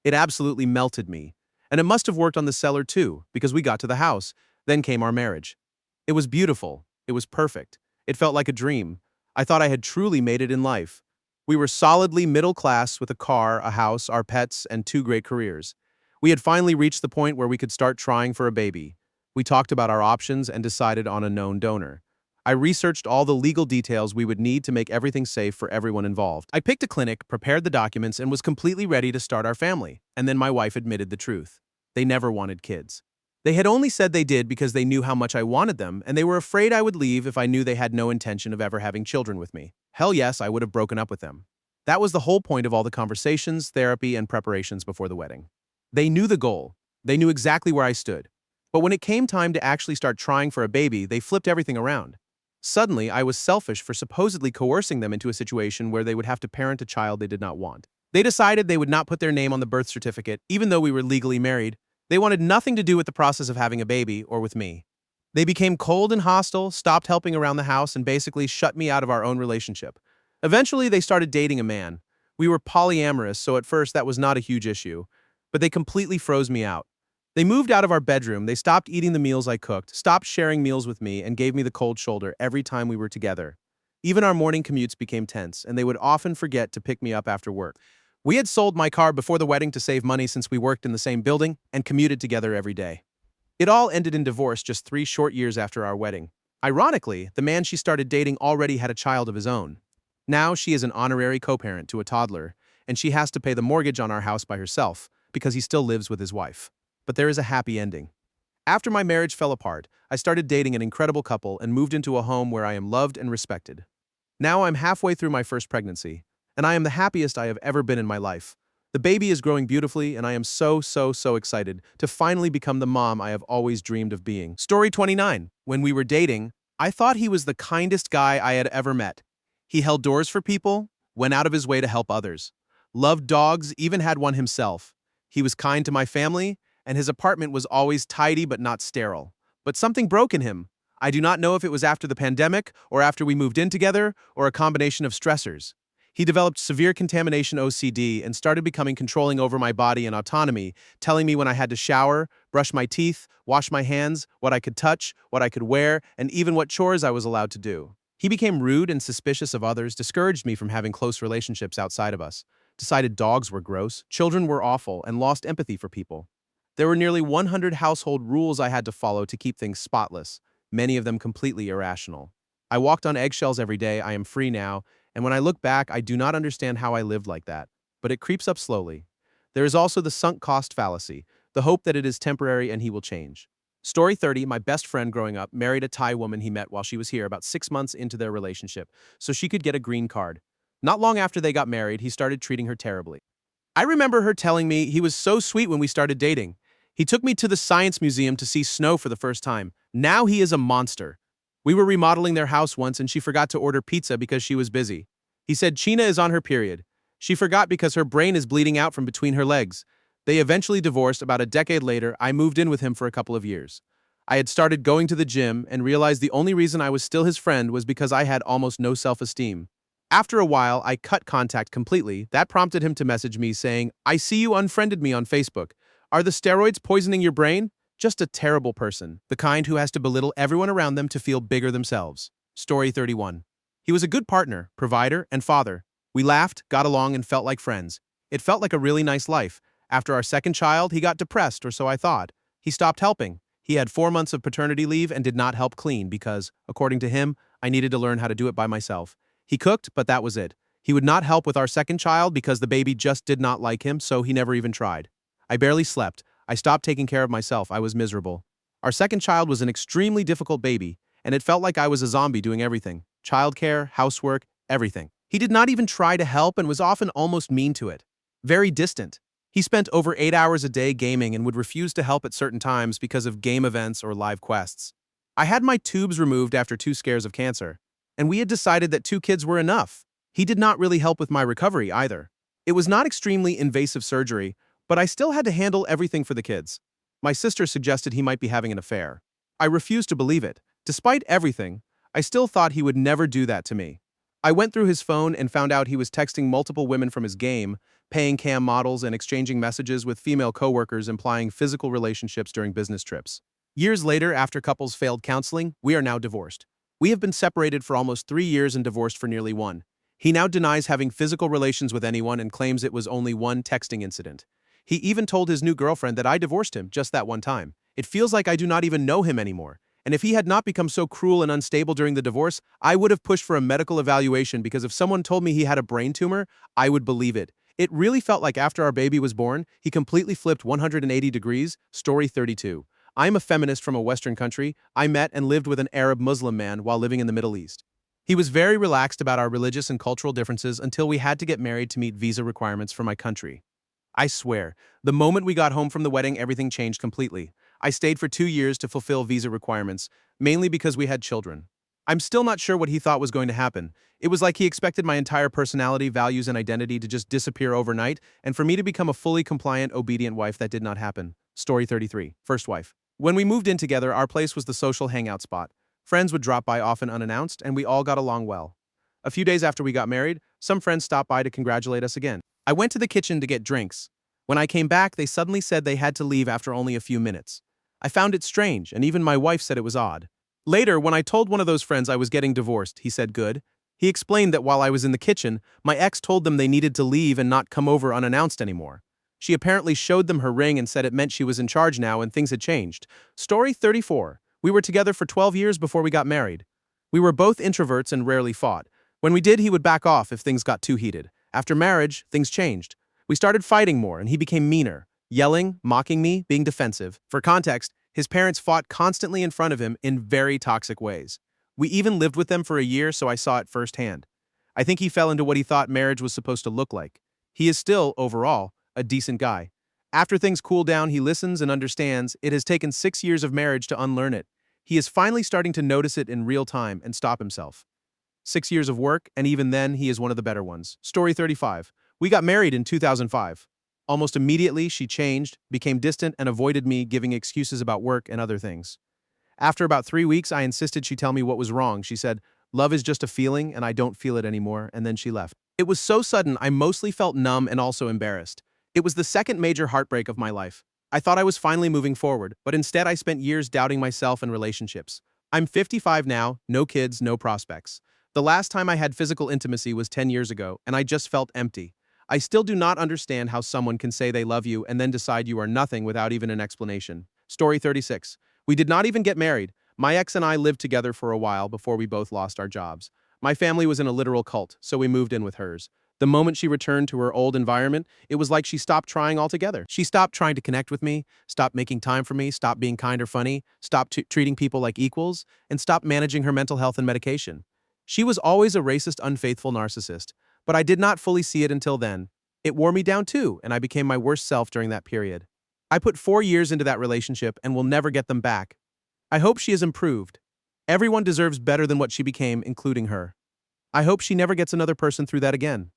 It absolutely melted me. And it must have worked on the seller too, because we got to the house. Then came our marriage. It was beautiful. It was perfect. It felt like a dream. I thought I had truly made it in life. We were solidly middle class with a car, a house, our pets, and 2 great careers. We had finally reached the point where we could start trying for a baby. We talked about our options and decided on a known donor. I researched all the legal details we would need to make everything safe for everyone involved. I picked a clinic, prepared the documents, and was completely ready to start our family. And then my wife admitted the truth. They never wanted kids. They had only said they did because they knew how much I wanted them, and they were afraid I would leave if I knew they had no intention of ever having children with me. Hell yes, I would have broken up with them. That was the whole point of all the conversations, therapy, and preparations before the wedding. They knew the goal. They knew exactly where I stood. But when it came time to actually start trying for a baby, they flipped everything around. Suddenly, I was selfish for supposedly coercing them into a situation where they would have to parent a child they did not want. They decided they would not put their name on the birth certificate, even though we were legally married. They wanted nothing to do with the process of having a baby or with me. They became cold and hostile, stopped helping around the house, and basically shut me out of our own relationship. Eventually, they started dating a man. We were polyamorous, so at first that was not a huge issue, but they completely froze me out. They moved out of our bedroom, they stopped eating the meals I cooked, stopped sharing meals with me, and gave me the cold shoulder every time we were together. Even our morning commutes became tense, and they would often forget to pick me up after work. We had sold my car before the wedding to save money since we worked in the same building and commuted together every day. It all ended in divorce just 3 short years after our wedding. Ironically, the man she started dating already had a child of his own. Now she is an honorary co-parent to a toddler, and she has to pay the mortgage on our house by herself because he still lives with his wife. But there is a happy ending. After my marriage fell apart, I started dating an incredible couple and moved into a home where I am loved and respected. Now I'm halfway through my first pregnancy, and I am the happiest I have ever been in my life. The baby is growing beautifully, and I am so excited to finally become the mom I have always dreamed of being. Story 29. When we were dating, I thought he was the kindest guy I had ever met. He held doors for people, went out of his way to help others, loved dogs, even had one himself. He was kind to my family, and his apartment was always tidy but not sterile. But something broke in him. I do not know if it was after the pandemic, or after we moved in together, or a combination of stressors. He developed severe contamination OCD and started becoming controlling over my body and autonomy, telling me when I had to shower, brush my teeth, wash my hands, what I could touch, what I could wear, and even what chores I was allowed to do. He became rude and suspicious of others, discouraged me from having close relationships outside of us, decided dogs were gross, children were awful, and lost empathy for people. There were nearly 100 household rules I had to follow to keep things spotless, many of them completely irrational. I walked on eggshells every day. I am free now, And when I look back, I do not understand how I lived like that. But it creeps up slowly. There is also the sunk cost fallacy, the hope that it is temporary and he will change. Story 30, my best friend growing up married a Thai woman he met while she was here about 6 months into their relationship, so she could get a green card. Not long after they got married, he started treating her terribly. I remember her telling me he was so sweet when we started dating. He took me to the science museum to see snow for the first time. Now he is a monster. We were remodeling their house once and she forgot to order pizza because she was busy. He said China is on her period. She forgot because her brain is bleeding out from between her legs. They eventually divorced. About a decade later, I moved in with him for a couple of years. I had started going to the gym and realized the only reason I was still his friend was because I had almost no self-esteem. After a while, I cut contact completely. That prompted him to message me saying, "I see you unfriended me on Facebook. Are the steroids poisoning your brain?" Just a terrible person, the kind who has to belittle everyone around them to feel bigger themselves. Story 31. He was a good partner, provider, and father. We laughed, got along, and felt like friends. It felt like a really nice life. After our second child, he got depressed, or so I thought. He stopped helping. He had 4 months of paternity leave and did not help clean because, according to him, I needed to learn how to do it by myself. He cooked, but that was it. He would not help with our second child because the baby just did not like him, so he never even tried. I barely slept. I stopped taking care of myself. I was miserable. Our second child was an extremely difficult baby, and it felt like I was a zombie doing everything. Childcare, housework, everything. He did not even try to help and was often almost mean to it. Very distant. He spent over 8 hours a day gaming and would refuse to help at certain times because of game events or live quests. I had my tubes removed after 2 scares of cancer, and we had decided that 2 kids were enough. He did not really help with my recovery either. It was not extremely invasive surgery, but I still had to handle everything for the kids. My sister suggested he might be having an affair. I refused to believe it. Despite everything, I still thought he would never do that to me. I went through his phone and found out he was texting multiple women from his game, paying cam models, and exchanging messages with female coworkers implying physical relationships during business trips. Years later, after couples failed counseling, we are now divorced. We have been separated for almost 3 years and divorced for nearly 1. He now denies having physical relations with anyone and claims it was only one texting incident. He even told his new girlfriend that I divorced him just that one time. It feels like I do not even know him anymore. And if he had not become so cruel and unstable during the divorce, I would have pushed for a medical evaluation because if someone told me he had a brain tumor, I would believe it. It really felt like after our baby was born, he completely flipped 180 degrees. Story 32. I'm a feminist from a Western country. I met and lived with an Arab Muslim man while living in the Middle East. He was very relaxed about our religious and cultural differences until we had to get married to meet visa requirements for my country. I swear, the moment we got home from the wedding, everything changed completely. I stayed for 2 years to fulfill visa requirements, mainly because we had children. I'm still not sure what he thought was going to happen. It was like he expected my entire personality, values, and identity to just disappear overnight, and for me to become a fully compliant, obedient wife. That did not happen. Story 33. First wife. When we moved in together, our place was the social hangout spot. Friends would drop by often unannounced, and we all got along well. A few days after we got married, some friends stopped by to congratulate us again. I went to the kitchen to get drinks. When I came back, they suddenly said they had to leave after only a few minutes. I found it strange, and even my wife said it was odd. Later, when I told one of those friends I was getting divorced, he said good. He explained that while I was in the kitchen, my ex told them they needed to leave and not come over unannounced anymore. She apparently showed them her ring and said it meant she was in charge now and things had changed. Story 34. We were together for 12 years before we got married. We were both introverts and rarely fought. When we did, he would back off if things got too heated. After marriage, things changed. We started fighting more and he became meaner, yelling, mocking me, being defensive. For context, his parents fought constantly in front of him in very toxic ways. We even lived with them for a year, so I saw it firsthand. I think he fell into what he thought marriage was supposed to look like. He is still, overall, a decent guy. After things cool down, he listens and understands. It has taken 6 years of marriage to unlearn it. He is finally starting to notice it in real time and stop himself. 6 years of work, and even then, he is one of the better ones. Story 35. We got married in 2005. Almost immediately, she changed, became distant, and avoided me, giving excuses about work and other things. After about 3 weeks, I insisted she tell me what was wrong. She said, "Love is just a feeling, and I don't feel it anymore," and then she left. It was so sudden, I mostly felt numb and also embarrassed. It was the second major heartbreak of my life. I thought I was finally moving forward, but instead I spent years doubting myself and relationships. I'm 55 now, no kids, no prospects. The last time I had physical intimacy was 10 years ago, and I just felt empty. I still do not understand how someone can say they love you and then decide you are nothing without even an explanation. Story 36. We did not even get married. My ex and I lived together for a while before we both lost our jobs. My family was in a literal cult, so we moved in with hers. The moment she returned to her old environment, it was like she stopped trying altogether. She stopped trying to connect with me, stopped making time for me, stopped being kind or funny, stopped treating people like equals, and stopped managing her mental health and medication. She was always a racist, unfaithful narcissist, but I did not fully see it until then. It wore me down too, and I became my worst self during that period. I put 4 years into that relationship and will never get them back. I hope she has improved. Everyone deserves better than what she became, including her. I hope she never gets another person through that again.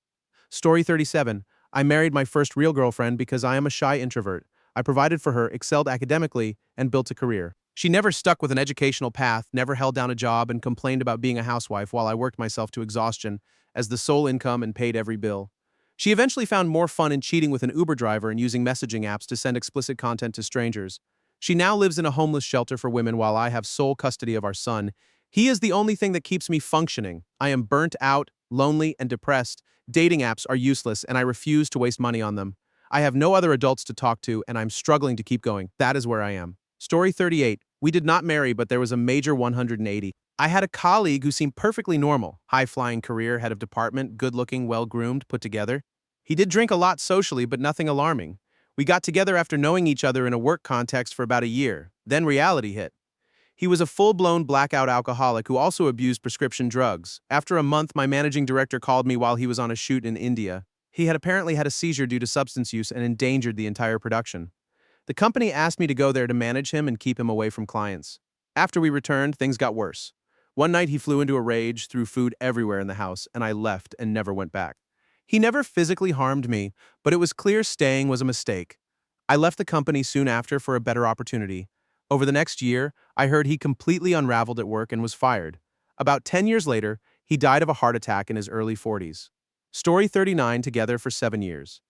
Story 37. I married my first real girlfriend because I am a shy introvert. I provided for her, excelled academically, and built a career. She never stuck with an educational path, never held down a job, and complained about being a housewife while I worked myself to exhaustion as the sole income and paid every bill. She eventually found more fun in cheating with an Uber driver and using messaging apps to send explicit content to strangers. She now lives in a homeless shelter for women while I have sole custody of our son. He is the only thing that keeps me functioning. I am burnt out, lonely, and depressed. Dating apps are useless, and I refuse to waste money on them. I have no other adults to talk to, and I'm struggling to keep going. That is where I am. Story 38. We did not marry, but there was a major 180. I had a colleague who seemed perfectly normal. High-flying career, head of department, good-looking, well-groomed, put together. He did drink a lot socially, but nothing alarming. We got together after knowing each other in a work context for about a year. Then reality hit. He was a full-blown blackout alcoholic who also abused prescription drugs. After a month, my managing director called me while he was on a shoot in India. He had apparently had a seizure due to substance use and endangered the entire production. The company asked me to go there to manage him and keep him away from clients. After we returned, things got worse. One night he flew into a rage, threw food everywhere in the house, and I left and never went back. He never physically harmed me, but it was clear staying was a mistake. I left the company soon after for a better opportunity. Over the next year, I heard he completely unraveled at work and was fired. About 10 years later, he died of a heart attack in his early 40s. Story 39, together for 7 years.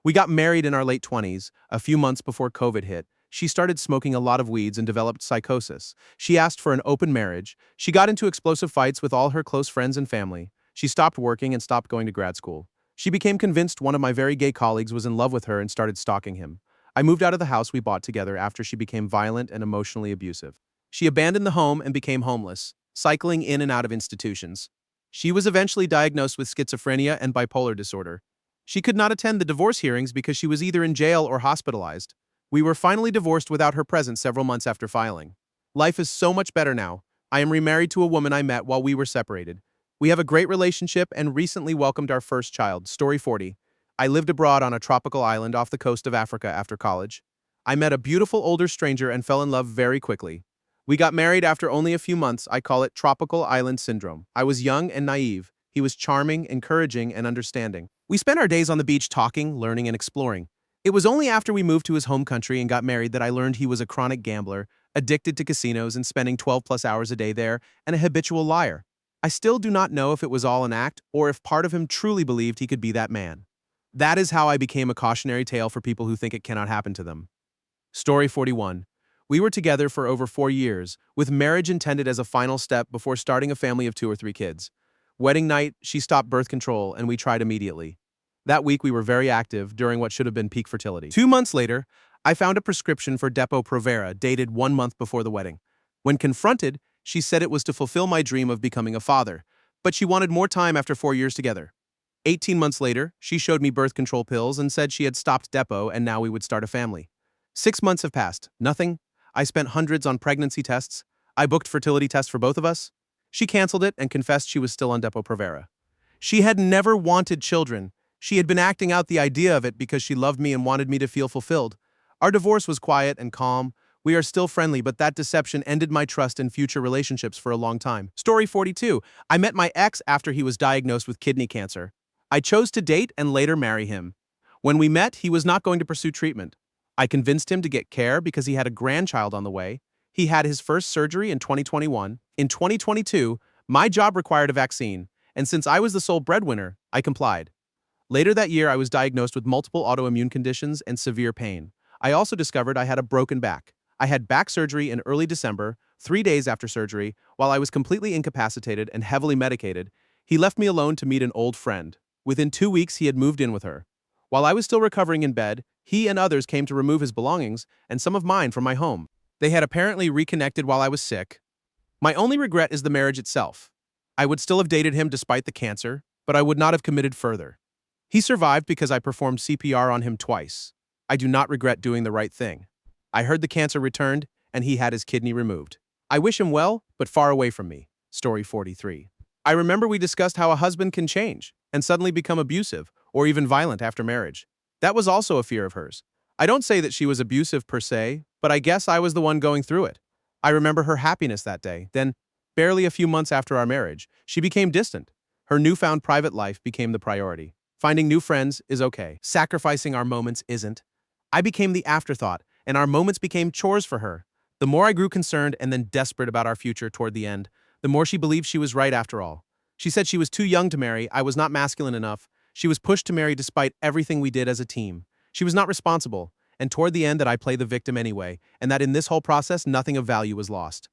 We got married in our late 20s. A few months before COVID hit, she started smoking a lot of weeds and developed psychosis. She asked for an open marriage. She got into explosive fights with all her close friends and family. She stopped working and stopped going to grad school. She became convinced one of my very gay colleagues was in love with her and started stalking him. I moved out of the house we bought together after she became violent and emotionally abusive. She abandoned the home and became homeless, cycling in and out of institutions. She was eventually diagnosed with schizophrenia and bipolar disorder. She could not attend the divorce hearings because she was either in jail or hospitalized. We were finally divorced without her presence several months after filing. Life is so much better now. I am remarried to a woman I met while we were separated. We have a great relationship and recently welcomed our first child. Story 40. I lived abroad on a tropical island off the coast of Africa after college. I met a beautiful older stranger and fell in love very quickly. We got married after only a few months. I call it tropical island syndrome. I was young and naive. He was charming, encouraging, and understanding. We spent our days on the beach talking, learning, and exploring. It was only after we moved to his home country and got married that I learned he was a chronic gambler, addicted to casinos and spending 12+ hours a day there, and a habitual liar. I still do not know if it was all an act or if part of him truly believed he could be that man. That is how I became a cautionary tale for people who think it cannot happen to them. Story 41. We were together for over 4 years, with marriage intended as a final step before starting a family of 2 or 3 kids. Wedding night, she stopped birth control and we tried immediately. That week we were very active during what should have been peak fertility. 2 months later, I found a prescription for Depo-Provera dated 1 month before the wedding. When confronted, she said it was to fulfill my dream of becoming a father, but she wanted more time after 4 years together. 18 months later, she showed me birth control pills and said she had stopped Depo and now we would start a family. 6 months have passed. Nothing. I spent hundreds on pregnancy tests. I booked fertility tests for both of us. She canceled it and confessed she was still on Depo-Provera. She had never wanted children. She had been acting out the idea of it because she loved me and wanted me to feel fulfilled. Our divorce was quiet and calm. We are still friendly, but that deception ended my trust in future relationships for a long time. Story 42. I met my ex after he was diagnosed with kidney cancer. I chose to date and later marry him. When we met, he was not going to pursue treatment. I convinced him to get care because he had a grandchild on the way. He had his first surgery in 2021. In 2022, my job required a vaccine, and since I was the sole breadwinner, I complied. Later that year, I was diagnosed with multiple autoimmune conditions and severe pain. I also discovered I had a broken back. I had back surgery in early December, 3 days after surgery. While I was completely incapacitated and heavily medicated, he left me alone to meet an old friend. Within 2 weeks, he had moved in with her. While I was still recovering in bed, he and others came to remove his belongings and some of mine from my home. They had apparently reconnected while I was sick. My only regret is the marriage itself. I would still have dated him despite the cancer, but I would not have committed further. He survived because I performed CPR on him twice. I do not regret doing the right thing. I heard the cancer returned, and he had his kidney removed. I wish him well, but far away from me. Story 43. I remember we discussed how a husband can change and suddenly become abusive or even violent after marriage. That was also a fear of hers. I don't say that she was abusive per se, but I guess I was the one going through it. I remember her happiness that day. Then, barely a few months after our marriage, she became distant. Her newfound private life became the priority. Finding new friends is okay. Sacrificing our moments isn't. I became the afterthought, and our moments became chores for her. The more I grew concerned and then desperate about our future toward the end, the more she believed she was right after all. She said she was too young to marry, I was not masculine enough. She was pushed to marry despite everything we did as a team. She was not responsible, and toward the end that I play the victim anyway, and that in this whole process nothing of value was lost.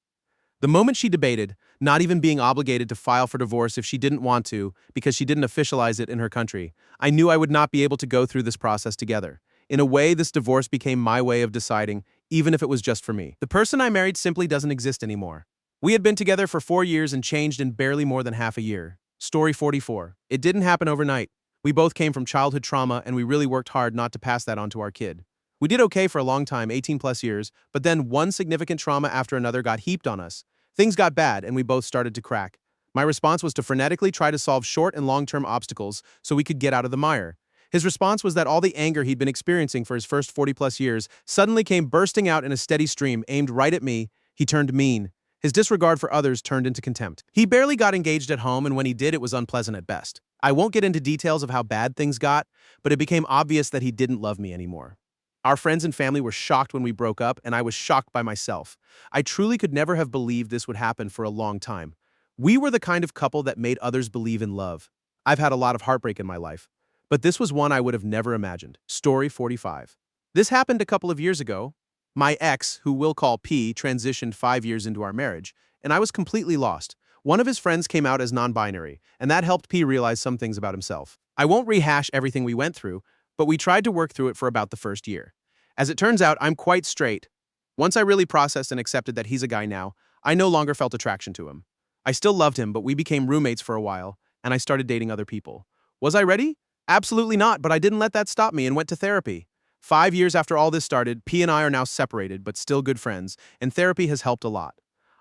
The moment she debated, not even being obligated to file for divorce if she didn't want to, because she didn't officialize it in her country, I knew I would not be able to go through this process together. In a way, this divorce became my way of deciding, even if it was just for me. The person I married simply doesn't exist anymore. We had been together for 4 years and changed in barely more than half a year. Story 44. It didn't happen overnight. We both came from childhood trauma, and we really worked hard not to pass that on to our kid. We did okay for a long time, 18 plus years, but then one significant trauma after another got heaped on us. Things got bad, and we both started to crack. My response was to frenetically try to solve short and long-term obstacles so we could get out of the mire. His response was that all the anger he'd been experiencing for his first 40-plus years suddenly came bursting out in a steady stream aimed right at me. He turned mean. His disregard for others turned into contempt. He barely got engaged at home, and when he did, it was unpleasant at best. I won't get into details of how bad things got, but it became obvious that he didn't love me anymore. Our friends and family were shocked when we broke up, and I was shocked by myself. I truly could never have believed this would happen for a long time. We were the kind of couple that made others believe in love. I've had a lot of heartbreak in my life, but this was one I would have never imagined. Story 45. This happened a couple of years ago. My ex, who we'll call P, transitioned 5 years into our marriage, and I was completely lost. One of his friends came out as non-binary, and that helped P realize some things about himself. I won't rehash everything we went through, but we tried to work through it for about the first year. As it turns out, I'm quite straight. Once I really processed and accepted that he's a guy now, I no longer felt attraction to him. I still loved him, but we became roommates for a while, and I started dating other people. Was I ready? Absolutely not, but I didn't let that stop me and went to therapy. 5 years after all this started, P and I are now separated, but still good friends, and therapy has helped a lot.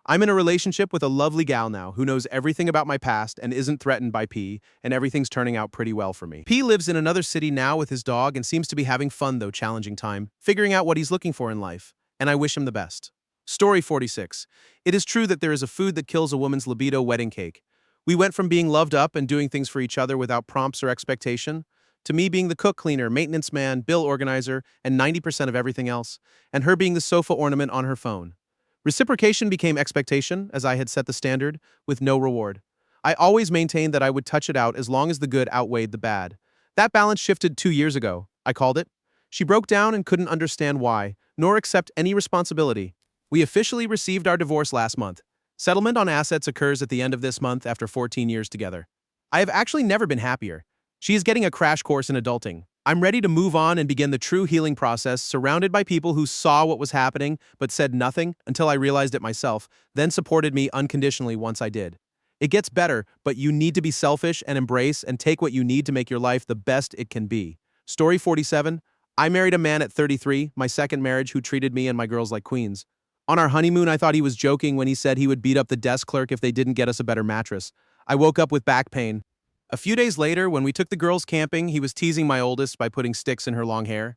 I'm in a relationship with a lovely gal now who knows everything about my past and isn't threatened by P, and everything's turning out pretty well for me. P lives in another city now with his dog and seems to be having fun, though challenging time, figuring out what he's looking for in life, and I wish him the best. Story 46. It is true that there is a food that kills a woman's libido: wedding cake. We went from being loved up and doing things for each other without prompts or expectation, to me being the cook, cleaner, maintenance man, bill organizer, and 90% of everything else, and her being the sofa ornament on her phone. Reciprocation became expectation, as I had set the standard, with no reward. I always maintained that I would touch it out as long as the good outweighed the bad. That balance shifted 2 years ago, I called it. She broke down and couldn't understand why, nor accept any responsibility. We officially received our divorce last month. Settlement on assets occurs at the end of this month after 14 years together. I have actually never been happier. She is getting a crash course in adulting. I'm ready to move on and begin the true healing process, surrounded by people who saw what was happening but said nothing until I realized it myself, then supported me unconditionally once I did. It gets better, but you need to be selfish and embrace and take what you need to make your life the best it can be. Story 47. I married a man at 33, my second marriage, who treated me and my girls like queens. On our honeymoon, I thought he was joking when he said he would beat up the desk clerk if they didn't get us a better mattress. I woke up with back pain. A few days later, when we took the girls camping, he was teasing my oldest by putting sticks in her long hair.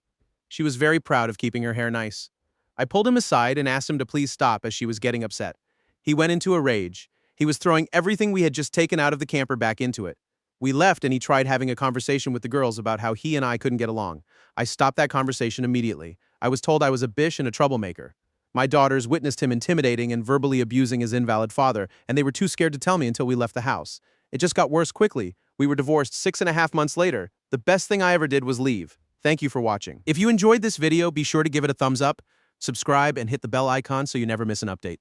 She was very proud of keeping her hair nice. I pulled him aside and asked him to please stop as she was getting upset. He went into a rage. He was throwing everything we had just taken out of the camper back into it. We left and he tried having a conversation with the girls about how he and I couldn't get along. I stopped that conversation immediately. I was told I was a bitch and a troublemaker. My daughters witnessed him intimidating and verbally abusing his invalid father, and they were too scared to tell me until we left the house. It just got worse quickly. We were divorced 6.5 months later. The best thing I ever did was leave. Thank you for watching. If you enjoyed this video, be sure to give it a thumbs up, subscribe, and hit the bell icon so you never miss an update.